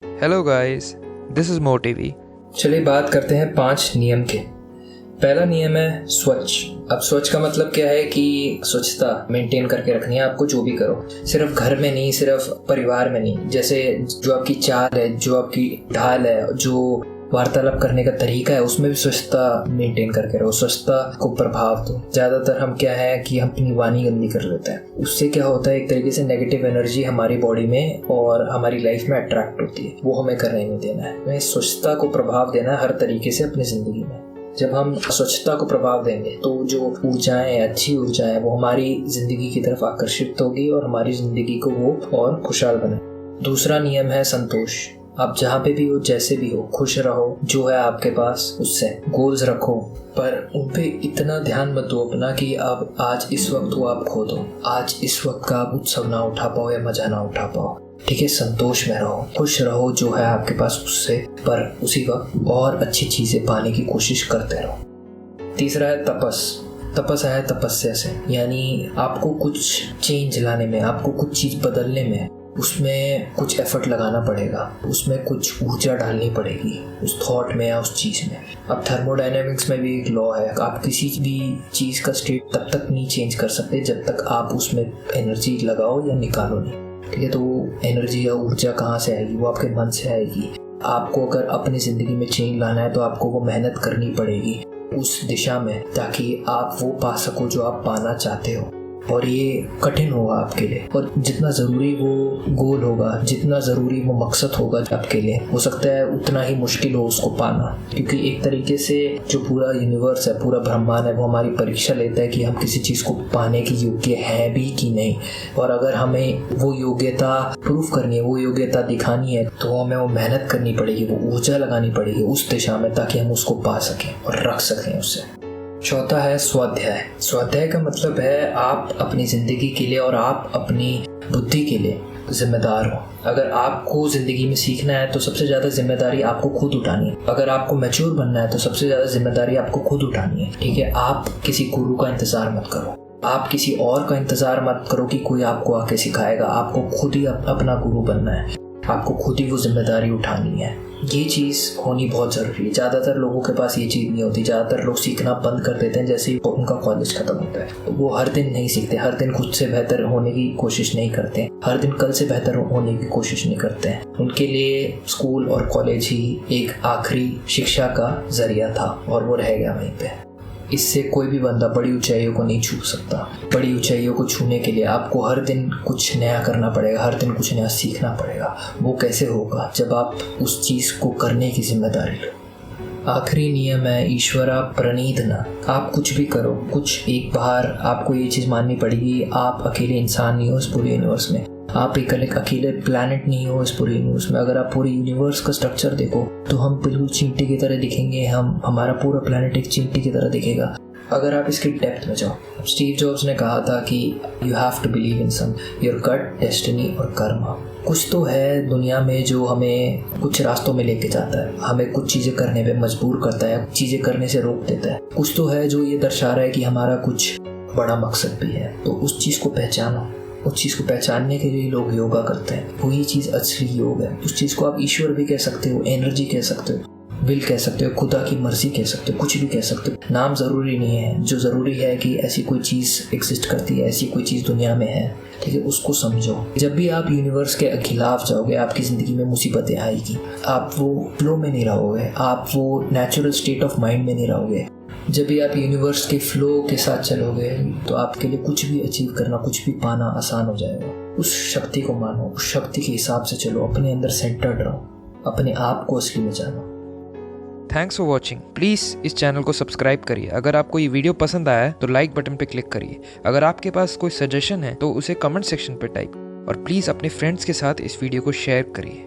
Hello guys, this is Motivi. चलिए बात करते हैं 5 नियम के। पहला नियम है स्वच्छ। अब स्वच्छ का मतलब क्या है कि स्वच्छता मेंटेन करके रखनी है आपको, जो भी करो, सिर्फ घर में नहीं, सिर्फ परिवार में नहीं। जैसे जो आपकी चाल है, जो आपकी ढाल है, जो वार्तालाप करने का तरीका है, उसमें भी स्वच्छता मेंटेन करके रहो, स्वच्छता को प्रभाव दो। ज्यादातर हम क्या है कि हम अपनी वाणी गंदी कर लेते हैं। उससे क्या होता है, एक तरीके से नेगेटिव एनर्जी हमारी बॉडी में और हमारी लाइफ में अट्रैक्ट होती है। वो हमें करने नहीं देना है। हमें स्वच्छता को प्रभाव देना है हर तरीके से अपनी जिंदगी में। जब हम स्वच्छता को प्रभाव देंगे तो जो ऊर्जाएं, अच्छी ऊर्जाएं, वो हमारी जिंदगी की तरफ आकर्षित होगी और हमारी जिंदगी को वो और खुशहाल बने। दूसरा नियम है संतोष। आप जहाँ पे भी हो, जैसे भी हो, खुश रहो। जो है आपके पास उससे गोल्स रखो, पर उन पे इतना ध्यान मत दो अपना कि अब आज इस वक्त वो आप खो दो, आज इस वक्त का आप उत्सव ना उठा पाओ या मजा ना उठा पाओ। ठीक है, संतोष में रहो, खुश रहो जो है आपके पास उससे, पर उसी वक्त और अच्छी चीजें पाने की कोशिश करते रहो। तीसरा है तपस। तपस है तपस्या से, यानी आपको कुछ चेंज लाने में, आपको कुछ चीज बदलने में, उसमें कुछ एफर्ट लगाना पड़ेगा, उसमें कुछ ऊर्जा डालनी पड़ेगी उस थॉट में या उस चीज में। अब थर्मोडायनेमिक्स में भी एक लॉ है, आप किसी भी चीज का स्टेट तब तक नहीं चेंज कर सकते जब तक आप उसमें एनर्जी लगाओ या निकालो नहीं। ठीक है, तो वो एनर्जी या ऊर्जा कहाँ से आएगी? वो आपके मन से आएगी। आपको अगर अपनी जिंदगी में चेंज लाना है तो आपको वो मेहनत करनी पड़ेगी उस दिशा में, ताकि आप वो पा सको जो आप पाना चाहते हो। और ये कठिन होगा आपके लिए, और जितना ज़रूरी वो गोल होगा, जितना ज़रूरी वो मकसद होगा आपके लिए, हो सकता है उतना ही मुश्किल हो उसको पाना। क्योंकि एक तरीके से जो पूरा यूनिवर्स है, पूरा ब्रह्मांड है, वो हमारी परीक्षा लेता है कि हम किसी चीज़ को पाने के योग्य हैं भी कि नहीं। और अगर हमें वो योग्यता प्रूफ करनी है, वो योग्यता दिखानी है, तो हमें वो मेहनत करनी पड़ेगी, वो ऊर्जा लगानी पड़ेगी उस दिशा में, ताकि हम उसको पा सकें और रख सकें उससे। चौथा है स्वाध्याय। स्वाध्याय का मतलब है आप अपनी जिंदगी के लिए और आप अपनी बुद्धि के लिए जिम्मेदार हो। अगर आपको जिंदगी में सीखना है तो सबसे ज्यादा जिम्मेदारी आपको खुद उठानी है। अगर आपको मैच्योर बनना है तो सबसे ज्यादा जिम्मेदारी आपको खुद उठानी है। ठीक है, आप किसी गुरु का इंतजार मत करो, आप किसी और का इंतजार मत करो कि कोई आपको आके सिखाएगा। आपको खुद ही अपना गुरु बनना है, आपको खुद ही वो जिम्मेदारी उठानी है। ये चीज़ होनी बहुत ज़रूरी है। ज़्यादातर लोगों के पास ये चीज़ नहीं होती। ज़्यादातर लोग सीखना बंद कर देते हैं जैसे ही उनका कॉलेज खत्म होता है। वो हर दिन नहीं सीखते, हर दिन खुद से बेहतर होने की कोशिश नहीं करते, हर दिन कल से बेहतर होने की कोशिश नहीं करते हैं। उनके लिए स्कूल और कॉलेज ही एक आखिरी शिक्षा का जरिया था और वो रह गया वहीं पे। इससे कोई भी बंदा बड़ी ऊंचाइयों को नहीं छू सकता। बड़ी ऊंचाइयों को छूने के लिए आपको हर दिन कुछ नया करना पड़ेगा, हर दिन कुछ नया सीखना पड़ेगा। वो कैसे होगा? जब आप उस चीज़ को करने की जिम्मेदारी लो। आखिरी नियम है ईश्वरा प्रणीत न। आप कुछ भी करो, कुछ एक बार आपको ये चीज़ माननी पड़ेगी, आप अकेले इंसान नहीं हो इस पूरे यूनिवर्स में। आप एक अकेले प्लैनेट नहीं हो इस पूरे यूनिवर्स में। अगर आप पूरे यूनिवर्स का स्ट्रक्चर देखो तो हम बिल्कुल चींटी की तरह दिखेंगे, हमारा पूरा प्लैनेट एक चींटी की तरह दिखेगा। अगर आप इसकी डेप्थ में जाओ, स्टीव जॉब्स ने कहा था कि you have to believe in some, your gut, destiny और कर्मा। कुछ तो है दुनिया में जो हमें कुछ रास्तों में लेके जाता है, हमें कुछ चीज़ें करने पे मजबूर करता है, चीज़ें करने से रोक देता है। कुछ तो है जो ये दर्शा रहा है कि हमारा कुछ बड़ा मकसद भी है। तो उस चीज़ को पहचानो। उस चीज़ को पहचानने के लिए लोग योगा करते हैं। वही चीज़ असली योग है। उस चीज़ को आप ईश्वर भी कह सकते हो, एनर्जी कह सकते हो, विल कह सकते हो, खुदा की मर्जी कह सकते हो, कुछ भी कह सकते हो। नाम ज़रूरी नहीं है। जो ज़रूरी है कि ऐसी कोई चीज़ एग्जिस्ट करती है, ऐसी कोई चीज़ दुनिया में है। ठीक है, उसको समझो। जब भी आप यूनिवर्स के खिलाफ जाओगे, आपकी ज़िंदगी में मुसीबतें आएगी। आप वो फ्लो में नहीं रहोगे, आप वो नेचुरल स्टेट ऑफ माइंड में नहीं रहोगे। जब भी आप यूनिवर्स के फ्लो के साथ चलोगे तो आपके लिए कुछ भी अचीव करना, कुछ भी पाना आसान हो जाएगा। उस शक्ति को मानो, उस शक्ति के हिसाब से चलो, अपने अंदर सेंटर्ड रहो, अपने आप को असली में जानो। Thanks for watching. प्लीज़ इस चैनल को सब्सक्राइब करिए। अगर आपको ये वीडियो पसंद आया है तो लाइक बटन पे क्लिक करिए। अगर आपके पास कोई सजेशन है तो उसे कमेंट सेक्शन पे टाइप, और प्लीज़ अपने फ्रेंड्स के साथ इस वीडियो को शेयर करिए।